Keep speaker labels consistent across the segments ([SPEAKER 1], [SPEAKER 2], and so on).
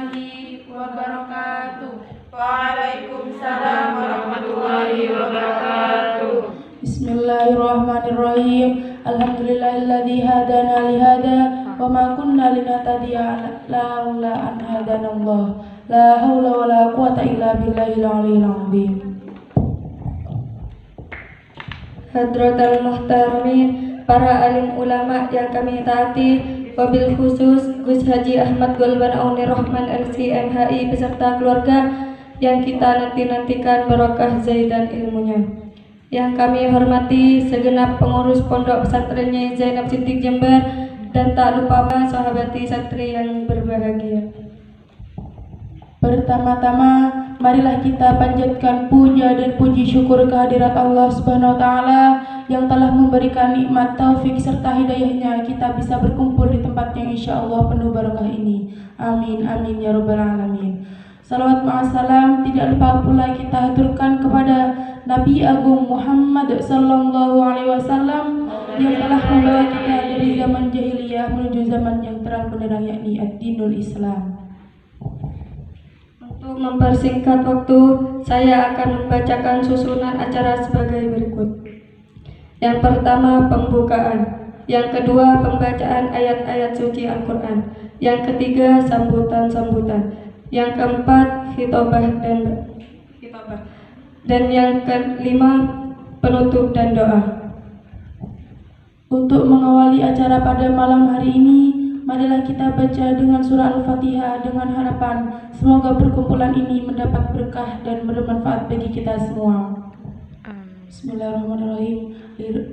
[SPEAKER 1] warahmatullahi wabarakatuh.
[SPEAKER 2] Waalaikumsalam warahmatullahi wabarakatuh.
[SPEAKER 3] Bismillahirrahmanirrahim. Alhamdulillahilladzi hadana li hada wa ma kunna linahtadiya laula an hadanallah. La haula wala quwata illa billahil aliyil azim.
[SPEAKER 4] Hadratal muhtaramin, para alim ulama yang kami taati, wabil khusus Gus Haji Ahmad Golban Auni Rahman LC MHI beserta keluarga yang kita nanti-nantikan barokah zaidan ilmunya. Yang kami hormati segenap pengurus pondok pesantren Nyai Zainab Siddiq Jember, dan tak lupa sahabati santri yang berbahagia.
[SPEAKER 3] Pertama-tama, marilah kita panjatkan puja dan puji syukur kehadirat Allah Subhanahu wa Ta'ala yang telah memberikan nikmat taufik serta hidayahnya kita bisa berkumpul di tempat yang insya Allah penuh barakah ini. Amin, amin ya rabbal alamin. Salawat ma'assalam tidak lupa pula kita haturkan kepada Nabi Agung Muhammad Sallallahu Alaihi Wasallam yang telah membawa kita dari zaman jahiliyah menuju zaman yang terang benderang, yakni ad-dinul Islam.
[SPEAKER 4] Untuk mempersingkat waktu, saya akan membacakan susunan acara sebagai berikut. Yang pertama, pembukaan. Yang kedua, pembacaan ayat-ayat suci Al-Quran. Yang ketiga, sambutan-sambutan. Yang keempat, khitobah. Dan yang kelima, penutup dan doa.
[SPEAKER 3] Untuk mengawali acara pada malam hari ini, marilah kita baca dengan surah Al-Fatihah dengan harapan semoga perkumpulan ini mendapat berkah dan bermanfaat bagi kita semua. Bismillahirrahmanirrahim.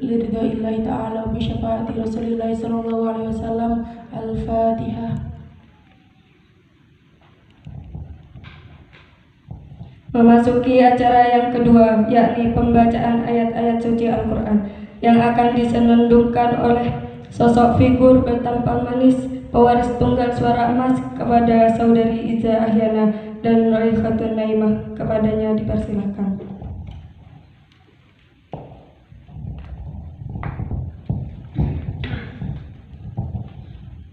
[SPEAKER 3] Liridaillahi ta'ala bi syafaati Rasulillah sallallahu alaihi wasallam. Al-Fatihah.
[SPEAKER 4] Memasuki acara yang kedua, yakni pembacaan ayat-ayat suci Al-Quran yang akan disenandungkan oleh sosok figur bertampang manis, pewaris tunggal suara emas kepada saudari Iza Ahyana dan Raikhatun Naimah. Kepadanya dipersilakan.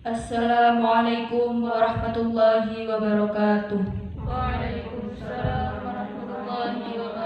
[SPEAKER 1] Assalamualaikum warahmatullahi wabarakatuh.
[SPEAKER 2] Waalaikumsalam warahmatullahi wabarakatuh.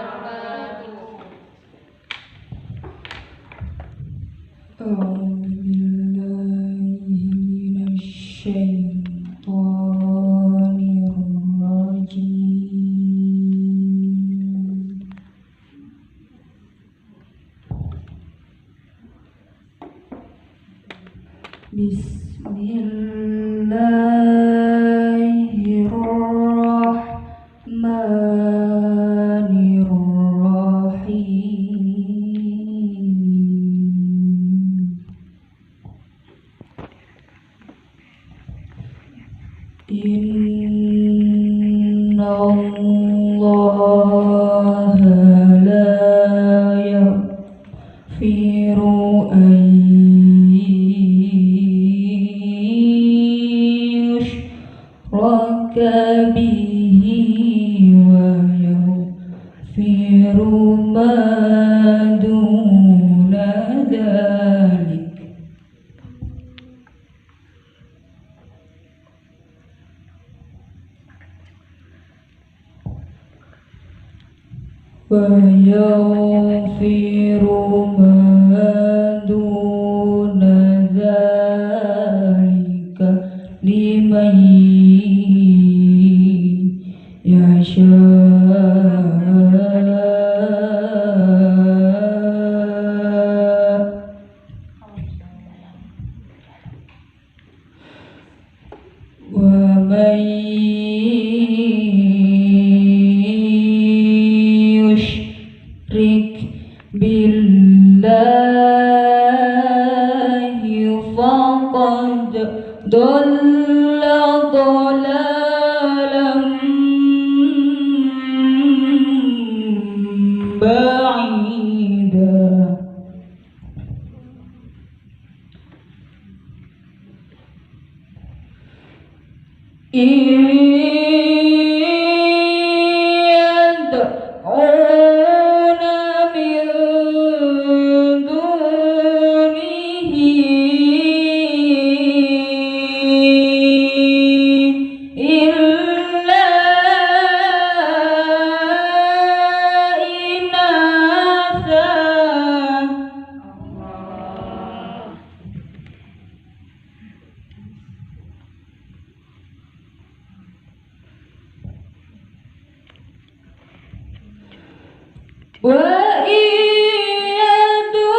[SPEAKER 3] wa iyaduna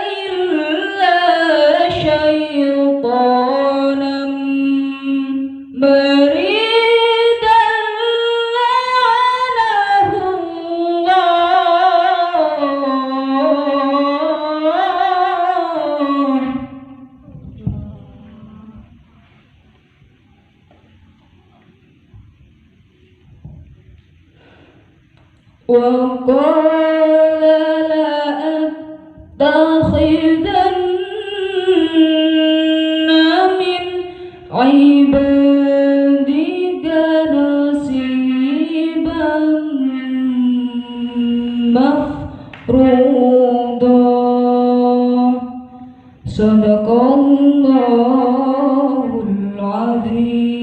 [SPEAKER 3] illa syaitanam maridan la'anahu Allah. وقال لأتخذن من عبادك نصيبا مفروضا صدق الله العظيم.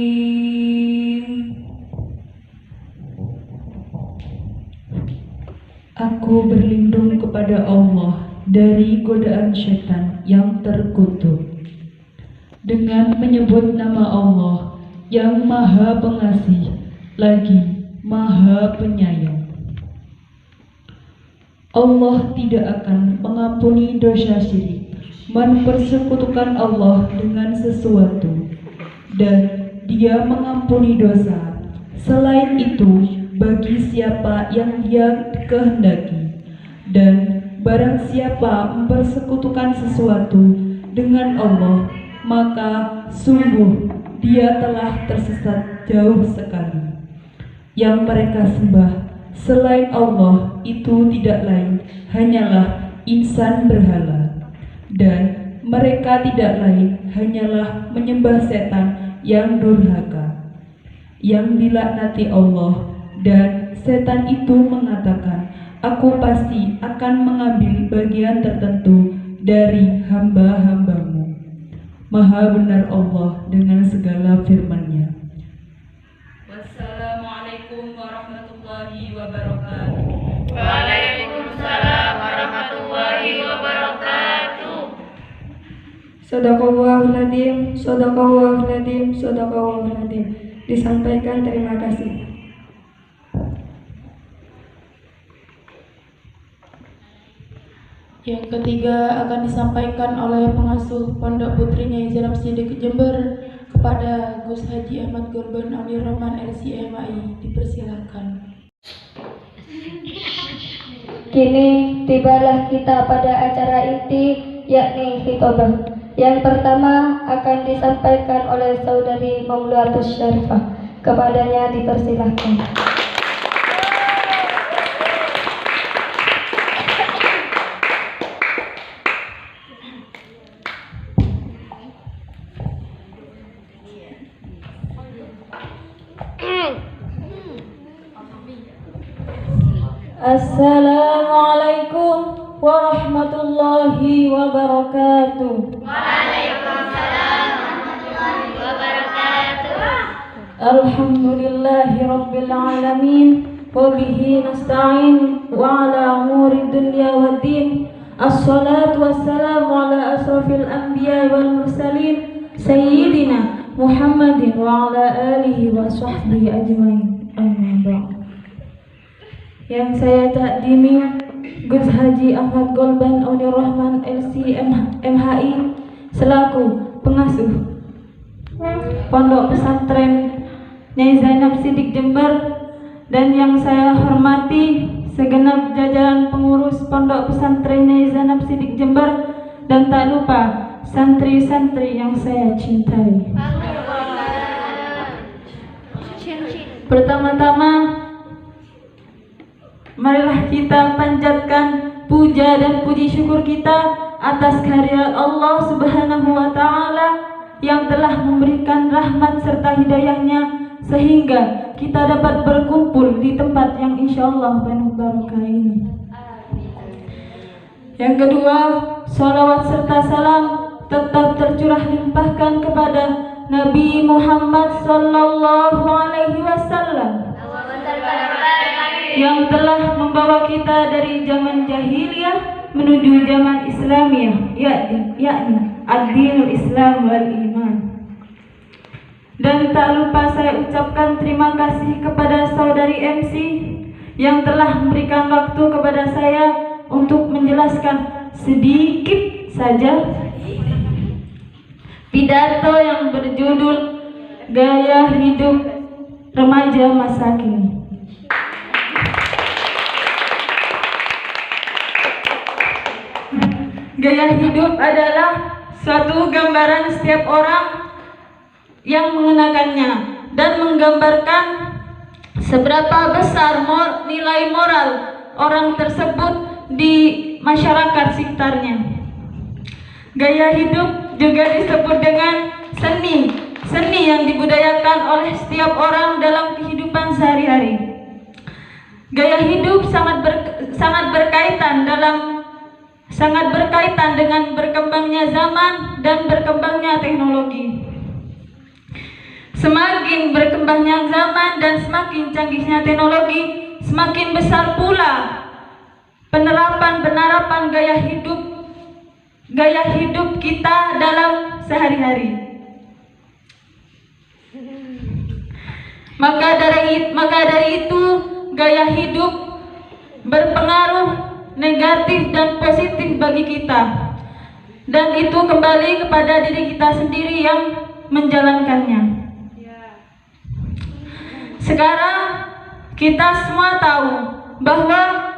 [SPEAKER 3] Aku berlindung kepada Allah dari godaan syaitan yang terkutuk dengan menyebut nama Allah yang Maha Pengasih lagi Maha Penyayang. Allah tidak akan mengampuni dosa syirik, mempersekutukan Allah dengan sesuatu, dan Dia mengampuni dosa selain itu bagi siapa yang Dia kehendaki. Dan barang siapa mempersekutukan sesuatu dengan Allah, maka sungguh dia telah tersesat jauh sekali. Yang mereka sembah selain Allah itu tidak lain hanyalah insan berhala, dan mereka tidak lain hanyalah menyembah setan yang durhaka, yang dilaknati Allah. Dan setan itu mengatakan, aku pasti akan mengambil bagian tertentu dari hamba-hambamu. Maha benar Allah dengan segala firman-Nya.
[SPEAKER 1] Wassalamualaikum warahmatullahi wabarakatuh.
[SPEAKER 2] Waalaikumsalam warahmatullahi wabarakatuh.
[SPEAKER 4] Shadaqallahul adzim, shadaqallahul adzim, shadaqallahul adzim. Disampaikan, terima kasih.
[SPEAKER 3] Yang ketiga akan disampaikan oleh pengasuh Pondok Putri Nyai Zainab Siddiq Jember kepada Gus Haji Ahmad Golban Aunir Rahman LCMAI. Dipersilakan.
[SPEAKER 4] Kini tibalah kita pada acara inti, yakni khitbah. Yang pertama akan disampaikan oleh Saudari Maulatus Syarifah. Kepadanya dipersilakan.
[SPEAKER 3] Assalamualaikum warahmatullahi wabarakatuh.
[SPEAKER 2] Waalaikumsalam warahmatullahi wabarakatuh.
[SPEAKER 3] Alhamdulillahi rabbil alamin, wa bihi nasta'in wa ala umuri dunya waddin. Assalatu wassalamu ala asrafil anbiya wal mursalin sayyidina Muhammadin wa ala alihi wa sahbihi ajmain. Amma ba'd. Yang saya takdimi Gus Haji Ahmad Golban Aunir Rahman LCMHI selaku pengasuh Pondok Pesantren Nyai Zainab Siddiq Jember, dan yang saya hormati segenap jajaran pengurus Pondok Pesantren Nyai Zainab Siddiq Jember, dan tak lupa santri-santri yang saya cintai. Pertama-tama, marilah kita panjatkan puja dan puji syukur kita atas kehadirat Allah Subhanahu wa Ta'ala yang telah memberikan rahmat serta hidayahnya sehingga kita dapat berkumpul di tempat yang insyaallah penuh barakah ini. Yang kedua, salawat serta salam tetap tercurah limpahkan kepada Nabi Muhammad sallallahu alaihi wasallam yang telah membawa kita dari zaman jahiliyah menuju zaman Islamiyah, yakni ad-dinul Islam wal iman. Dan tak lupa saya ucapkan terima kasih kepada saudari MC yang telah memberikan waktu kepada saya untuk menjelaskan sedikit saja pidato yang berjudul Gaya Hidup Remaja Masa Kini. Gaya hidup adalah suatu gambaran setiap orang yang mengenakannya dan menggambarkan seberapa besar nilai moral orang tersebut di masyarakat sekitarnya. Gaya hidup juga disebut dengan seni yang dibudayakan oleh setiap orang dalam kehidupan sehari-hari. Gaya hidup sangat berkaitan dengan berkembangnya zaman dan berkembangnya teknologi. Semakin berkembangnya zaman dan semakin canggihnya teknologi, semakin besar pula penerapan gaya hidup kita dalam sehari-hari. Maka dari itu gaya hidup berpengaruh negatif dan positif bagi kita, dan itu kembali kepada diri kita sendiri yang menjalankannya. Sekarang kita semua tahu bahwa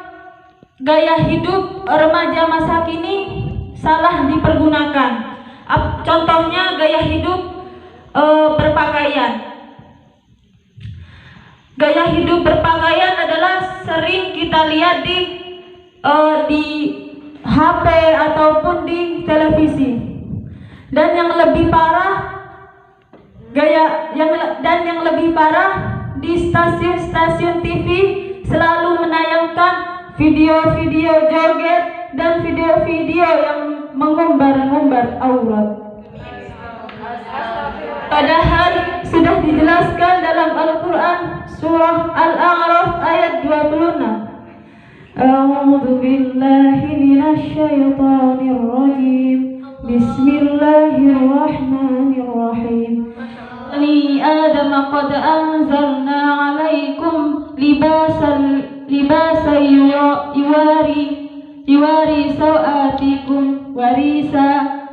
[SPEAKER 3] gaya hidup remaja masa kini salah dipergunakan. Contohnya gaya hidup berpakaian. Gaya hidup berpakaian adalah sering kita lihat di HP ataupun di televisi, dan yang lebih parah di stasiun TV selalu menayangkan video-video joget dan video-video yang mengumbar-umbar aurat. Padahal sudah dijelaskan dalam Al-Quran surah Al-A'raf ayat 26. A'udzu billahi minasyaitonir rajim. Bismillahirrahmanirrahim. Bani Adam qad anzalna 'alaikum libasan yuwari sawatikum warisa.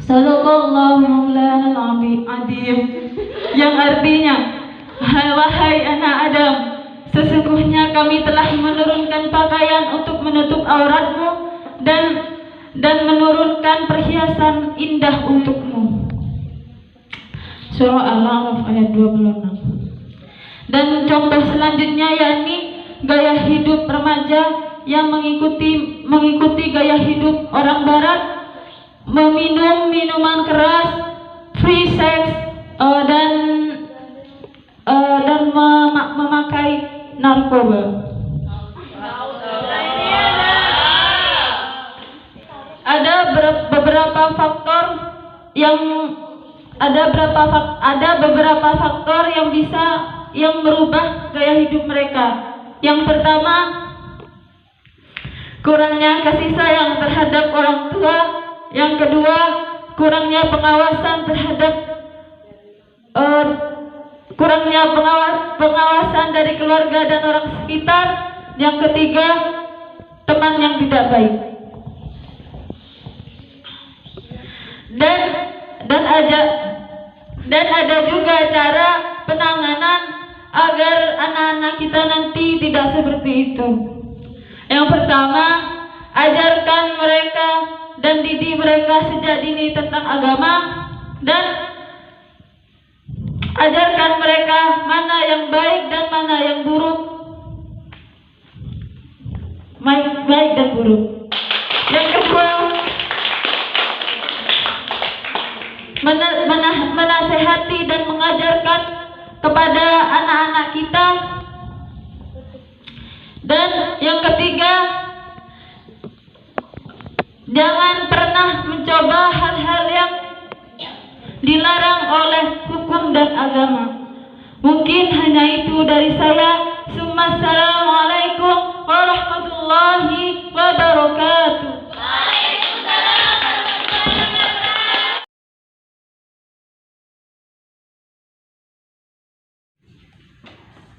[SPEAKER 3] Sadaqallahu maulana al-azim. Yang artinya, wahai anak Adam, sesungguhnya kami telah menurunkan pakaian untuk menutup auratmu dan menurunkan perhiasan indah untukmu. Surah Al-A'raf ayat 26. Dan contoh selanjutnya yakni gaya hidup remaja yang mengikuti gaya hidup orang barat, meminum minuman keras, free sex, dan memakai narkoba. Ada beberapa faktor yang merubah gaya hidup mereka. Yang pertama, kurangnya kasih sayang terhadap orang tua. Yang kedua, kurangnya pengawasan dari keluarga dan orang sekitar. Yang ketiga, teman yang tidak baik. Dan ada juga cara penanganan agar anak-anak kita nanti tidak seperti itu. Yang pertama, ajarkan mereka dan didik mereka sejak dini tentang agama, dan ajarkan mereka mana yang baik dan mana yang buruk. Baik dan buruk. Yang kedua, menasehati dan mengajarkan kepada anak-anak kita. Dan yang ketiga, jangan pernah mencoba hal-hal yang dilarang oleh hukum dan agama. Mungkin hanya itu dari saya. Assalamualaikum warahmatullahi wabarakatuh.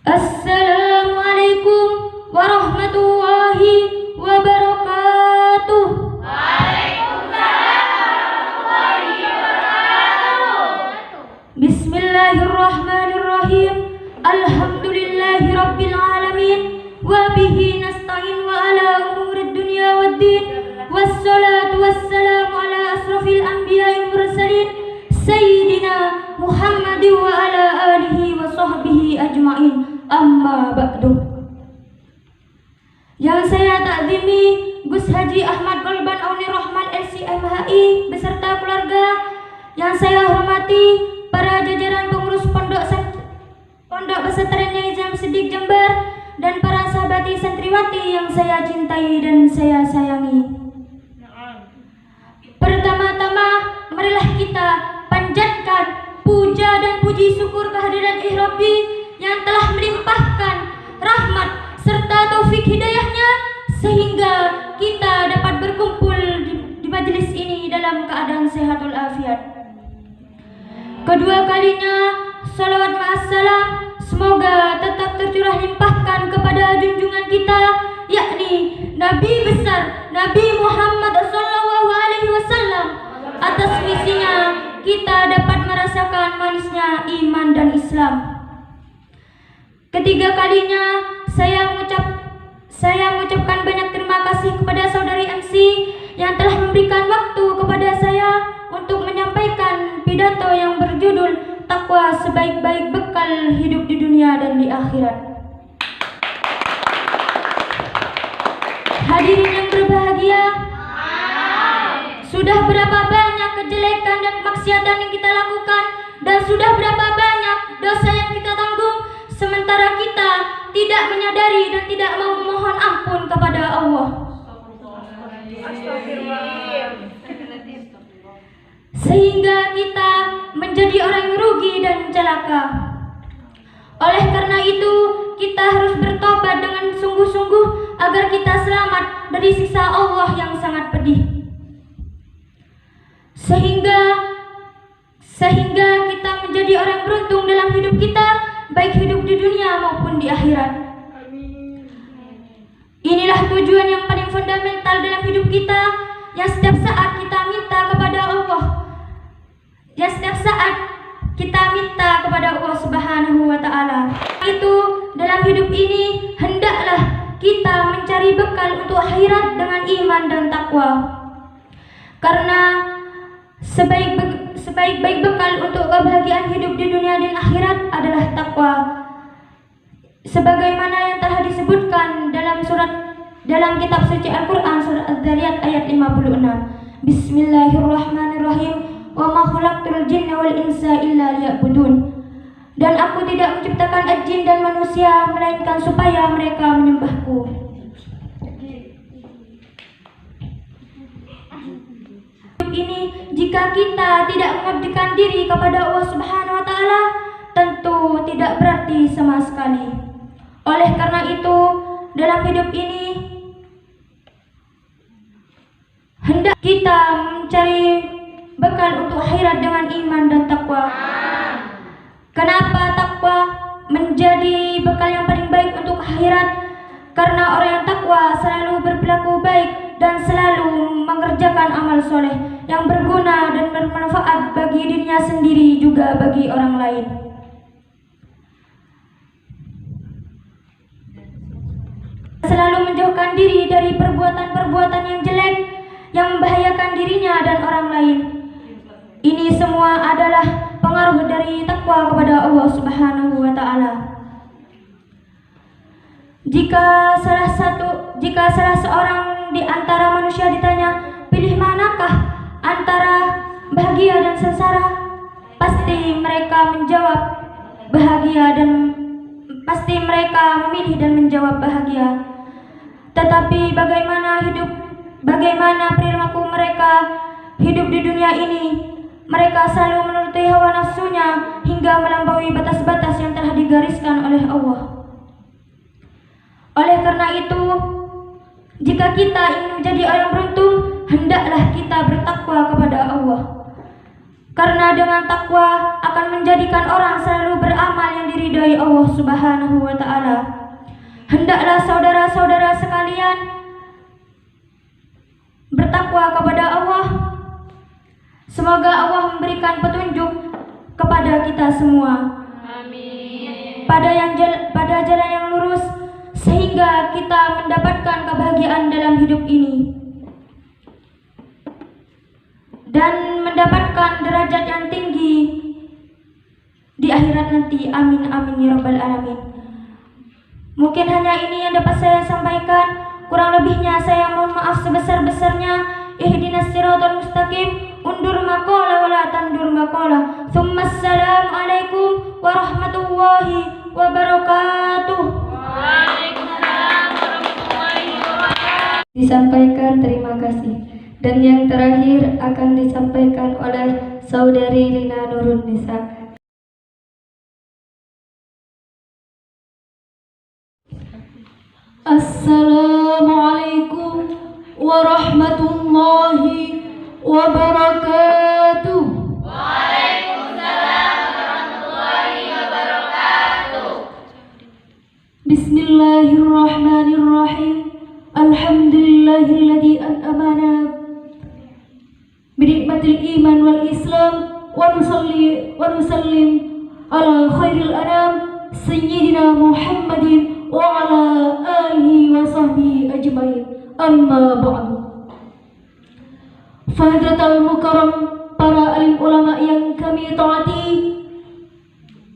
[SPEAKER 2] Assalamualaikum
[SPEAKER 5] Bismillahirrahmanirrahim. Alhamdulillahi rabbil alamin. Wa bihi nasta'in wa ala umurid dunya waddin. Wassalatu wassalamu ala asrafil anbiya'i mursalin Sayyidina Muhammad wa ala alihi wa sahbihi ajma'in. Amma ba'du. Yang saya takzimi Gus Haji Ahmad Golban Auni Rahman LCMHI beserta keluarga. Yang saya hormati para jajaran pengurus Pondok Pesantren Nyai Jamsidik Jember dan para sahabati santriwati yang saya cintai dan saya sayangi. Pertama-tama marilah kita panjatkan puja dan puji syukur kehadiran Rabbi yang telah melimpahkan rahmat serta taufik hidayahnya sehingga kita dapat berkumpul di majelis ini dalam keadaan sehatul afiat. Kedua kalinya salawat ma'assalam semoga tetap tercurah limpahkan kepada junjungan kita, yakni Nabi besar Nabi Muhammad SAW. Atas misinya kita dapat merasakan manisnya iman dan Islam. Ketiga kalinya saya mengucapkan banyak terima kasih kepada saudari MC yang telah memberikan waktu kepada saya untuk menyampaikan pidato yang berjudul Takwa Sebaik-Baik Bekal Hidup di Dunia dan di Akhirat. Hadirin yang berbahagia, sudah berapa banyak kejelekan dan kemaksiatan yang kita lakukan dan sudah berapa banyak dosa yang kita tanggung sementara kita tidak menyadari dan tidak mau memohon ampun kepada Allah. Sehingga kita menjadi orang yang rugi dan celaka. Oleh karena itu, kita harus bertobat dengan sungguh-sungguh agar kita selamat dari siksa Allah yang sangat pedih. Sehingga kita menjadi orang beruntung dalam hidup kita, baik hidup di dunia maupun di akhirat. Inilah tujuan yang paling fundamental dalam hidup kita, yang setiap saat kita minta kepada Allah. Subhanahu wa ta'ala. Itu dalam hidup ini hendaklah kita mencari bekal untuk akhirat dengan iman dan takwa. Karena sebaik-baik bekal untuk kebahagiaan hidup di dunia dan akhirat adalah takwa. Sebagaimana yang telah disebutkan dalam kitab suci Al-Qur'an surat Az-Zariyat ayat 56. Bismillahirrahmanirrahim. Wa ma khalaqtul jinna wal insa illa liya'budun. Dan aku tidak menciptakan jin dan manusia melainkan supaya mereka menyembahku. Ini jika kita tidak mengabdikan diri kepada Allah Subhanahu wa taala, tentu tidak berarti sama sekali. Oleh karena itu, dalam hidup ini hendak kita mencari bekal untuk akhirat dengan iman dan takwa. Kenapa takwa menjadi bekal yang paling baik untuk akhirat? Karena orang yang takwa selalu berperilaku baik dan selalu mengerjakan amal soleh yang berguna dan bermanfaat bagi dirinya sendiri juga bagi orang lain. Selalu menjauhkan diri dari perbuatan-perbuatan yang jelek yang membahayakan dirinya dan orang lain. Ini semua adalah pengaruh dari takwa kepada Allah Subhanahu wa taala. Jika salah seorang di antara manusia ditanya, pilih manakah antara bahagia dan sengsara? Pasti mereka menjawab bahagia dan pasti mereka memilih dan menjawab bahagia. Tetapi bagaimana perilaku mereka hidup di dunia ini? Mereka selalu menuruti hawa nafsunya hingga melampaui batas-batas yang telah digariskan oleh Allah. Oleh karena itu, jika kita ingin menjadi orang beruntung, hendaklah kita bertakwa kepada Allah. Karena dengan takwa akan menjadikan orang selalu beramal yang diridhai Allah Subhanahu wa taala. Hendaklah saudara-saudara sekalian bertakwa kepada Allah. Semoga Allah memberikan petunjuk kepada kita semua.
[SPEAKER 2] Amin.
[SPEAKER 5] Pada jalan yang lurus sehingga kita mendapatkan kebahagiaan dalam hidup ini dan mendapatkan derajat yang tinggi di akhirat nanti. Amin amin ya rabbal alamin. Mungkin hanya ini yang dapat saya sampaikan. Kurang lebihnya saya mohon maaf sebesar-besarnya. Ihdinas siratal mustaqim. Undur maqala wala tandur maqala. Assalamualaikum warahmatullahi wabarakatuh.
[SPEAKER 2] Waalaikumsalam warahmatullahi wabarakatuh.
[SPEAKER 4] Disampaikan terima kasih. Dan yang terakhir akan disampaikan oleh Saudari Lina Nurun Nisa.
[SPEAKER 3] Assalamualaikum warahmatullahi wabarakatuh.
[SPEAKER 2] Waalaikumsalam warahmatullahi wabarakatuh.
[SPEAKER 3] Bismillahirrahmanirrahim. Alhamdulillahilladzi an'amana binikmatil iman wal islam wa nusalli wa nusallim ala khairil anam sayyidina Muhammadin wa ala alihi wa sahbihi ajmain. Amma ba'du. Fahadratal mukarram, para alim ulama yang kami taati,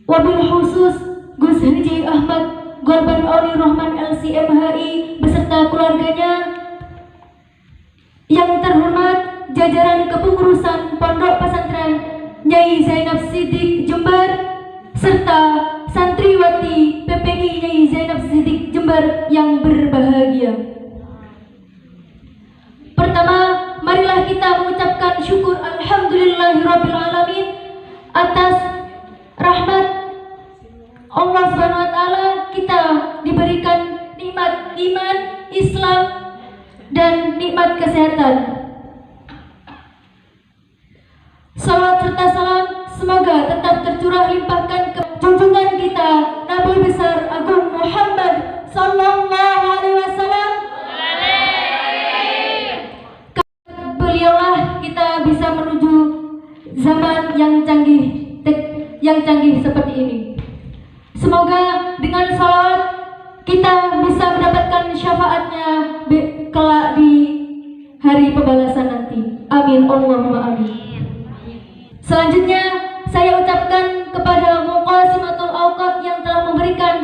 [SPEAKER 3] wabil khusus Gus Haji Ahmad Golban Auni Rahman LCMHI beserta keluarganya, yang terhormat jajaran kepengurusan Pondok Pesantren Nyai Zainab Siddiq Jember serta santriwati PPI Nyai Zainab Siddiq Jember yang berbahagia. Pertama, marilah kita mengucapkan syukur alhamdulillahirabbil alamin atas rahmat Allah Subhanahu wa taala. Kita diberikan nikmat iman, Islam dan nikmat kesehatan. Salawat serta salam semoga tetap tercurah limpahkan ke junjungan kita Nabi besar Agung Muhammad sallallahu alaihi wasallam. Beliaulah kita bisa menuju zaman yang canggih seperti ini. Semoga dengan salawat kita bisa mendapatkan syafaatnya kelak di hari pembalasan nanti. Amin Allahumma amin. Selanjutnya saya ucapkan kepada Muqasimatul Awqat yang telah memberikan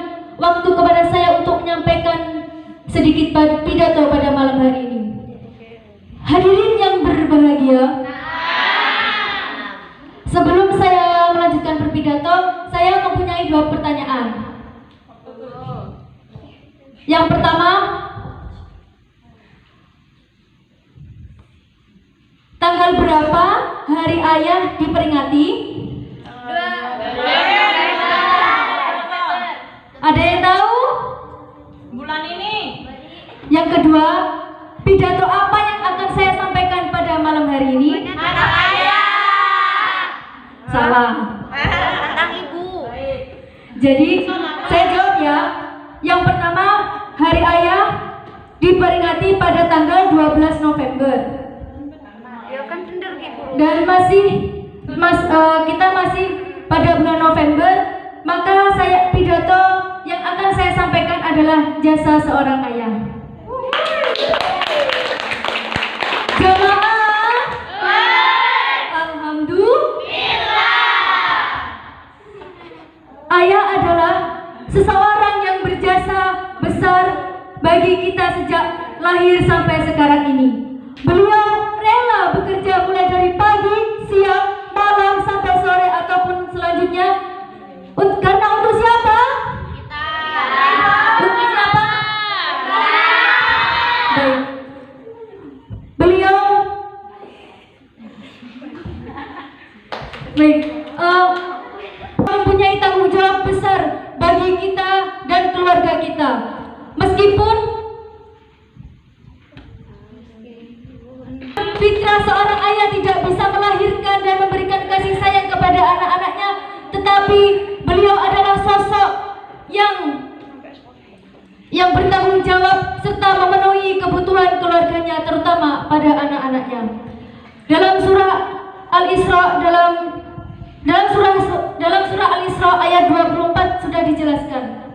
[SPEAKER 3] waktu kepada saya untuk menyampaikan sedikit pidato pada malam hari ini. Hadirin yang berbahagia, sebelum saya melanjutkan berpidato, saya mempunyai 2 pertanyaan. Yang pertama, tanggal berapa Hari Ayah diperingati? Ada yang tahu?
[SPEAKER 1] Bulan ini.
[SPEAKER 3] Yang kedua, pidato apa yang akan saya sampaikan pada malam hari ini?
[SPEAKER 2] Anak ayah.
[SPEAKER 3] Salah.
[SPEAKER 2] Tentang ibu.
[SPEAKER 3] Jadi saya jawab ya. Yang pertama, Hari Ayah diperingati pada tanggal 12 November.
[SPEAKER 2] Ya kan bener gitu.
[SPEAKER 3] Dan kita masih pada bulan November, maka pidato yang akan saya sampaikan adalah jasa seorang ayah. Jamaah, alhamdulillah. Ayah adalah seseorang yang berjasa besar bagi kita sejak lahir sampai sekarang ini. Beliau rela bekerja mulai dari pagi, siang, malam sampai sore ataupun selanjutnya. Karena untuk siapa? Untuk siapa? Baik. Beliau mempunyai tanggung jawab besar bagi kita dan keluarga kita. Meskipun fitrah seorang ayah tidak bisa melahirkan dan memberikan kasih sayang kepada anak-anaknya, tetapi beliau adalah sosok yang bertanggung jawab serta memenuhi kebutuhan keluarganya, terutama pada anak-anaknya. Dalam surah Al-Isra dalam
[SPEAKER 5] Dalam surah Al-Isra ayat 24 sudah dijelaskan.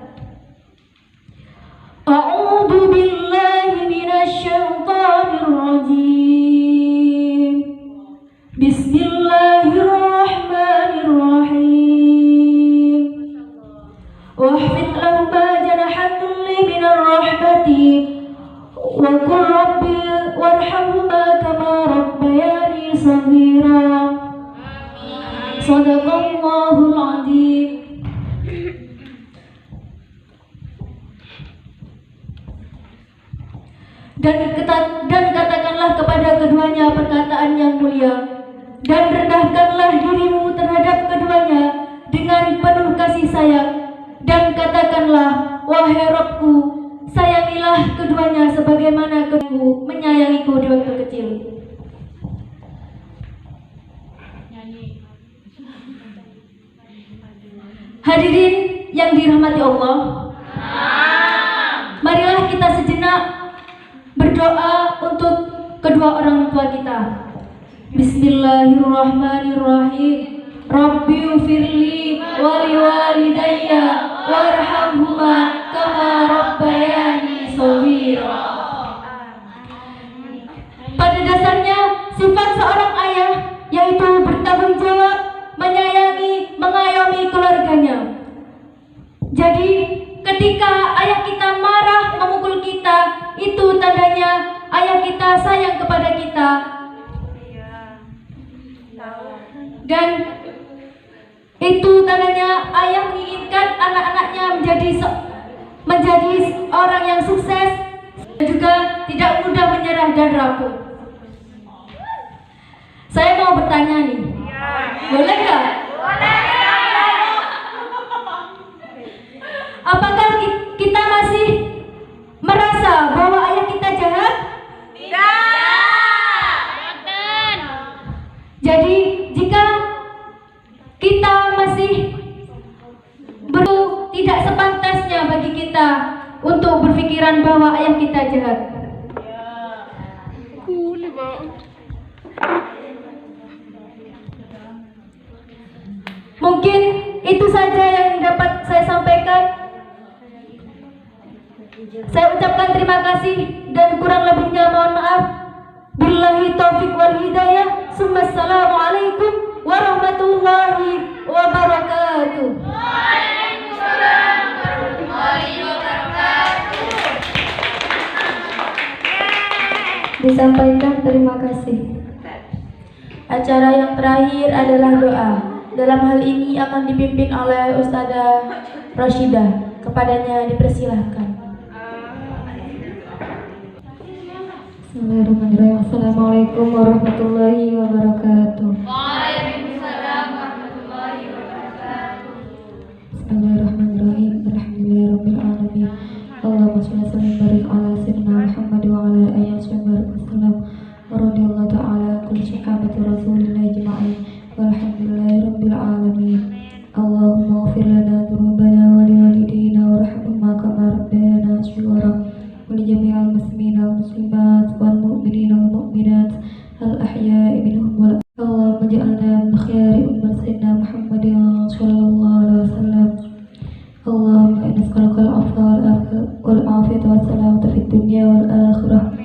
[SPEAKER 5] A'udzu billahi minasyaitonir rajim. Bismillahirrahmanirrahim. Wahfid lahuma janahat dhulli minar rahmati wa qur rabbi warhamhuma kama rabbayani shaghira. Shadaqallahul adzim. Dan katakanlah kepada keduanya perkataan yang mulia, dan rendahkanlah dirimu terhadap keduanya dengan penuh kasih sayang, dan katakanlah, wahai Rabbku, sayangilah keduanya sebagaimana Engkau menyayangiku di waktu kecil. Hadirin yang dirahmati Allah, marilah kita sejenak berdoa untuk kedua orang tua kita. Bismillahirrahmanirrahim. Rabbi ufirli wali walidayya warhamhuma kama rabbayani shaghira. Pada dasarnya sifat seorang ayah yaitu bertanggung jawab, menyayangi, mengayomi keluarganya. Jadi ketika ayah kita marah memukul kita, itu tandanya ayah kita sayang kepada kita. Dan itu tandanya ayah menginginkan anak-anaknya menjadi orang yang sukses dan juga tidak mudah menyerah dan rapuh. Saya mau bertanya nih, boleh nggak? Apakah kita masih merasa bahwa ayah kita jahat?
[SPEAKER 2] Tidak.
[SPEAKER 5] Jadi jika kita masih tidak sepantasnya bagi kita untuk berpikiran bahwa ayah kita jahat. Mungkin itu saja yang dapat saya sampaikan. Saya ucapkan terima kasih dan kurang lebihnya mohon maaf. Billahi taufiq wal hidayah. Assalamualaikum warahmatullahi wabarakatuh.
[SPEAKER 2] Waalaikumsalam warahmatullahi wabarakatuh.
[SPEAKER 4] Disampaikan terima kasih.
[SPEAKER 3] Acara yang terakhir adalah doa. Dalam hal ini akan dipimpin oleh Ustadzah Rashidah. Kepadanya dipersilahkan.
[SPEAKER 4] Bismillahirrahmanirrahim. Assalamualaikum warahmatullahi wabarakatuh.
[SPEAKER 2] Waalaikumsalam warahmatullahi wabarakatuh.
[SPEAKER 4] Bismillahirrahmanirrahim. Alhamdulillahirabbil alamin. Allahumma shalli wa sallim barik ala sayyidina Muhammad wa ala alihi wasallam. Wa radhiyallahu ta'ala kulli sahabati Rasulillah ajma'in. Walhamdulillahirabbil alamin. Allahumma ighfir lana dzunubana wa liwalidayna warhamhuma kama rabbayana shighara. ولجميع المسلمين والمسلمات والمؤمنين والمؤمنات الأحياء منهم والأموات. اللهم اجعلنا من خيار أمة سيدنا محمد صلى الله عليه وسلم. اللهم إنا نسألك العفو والعافية والسلامة في الدنيا والآخرة.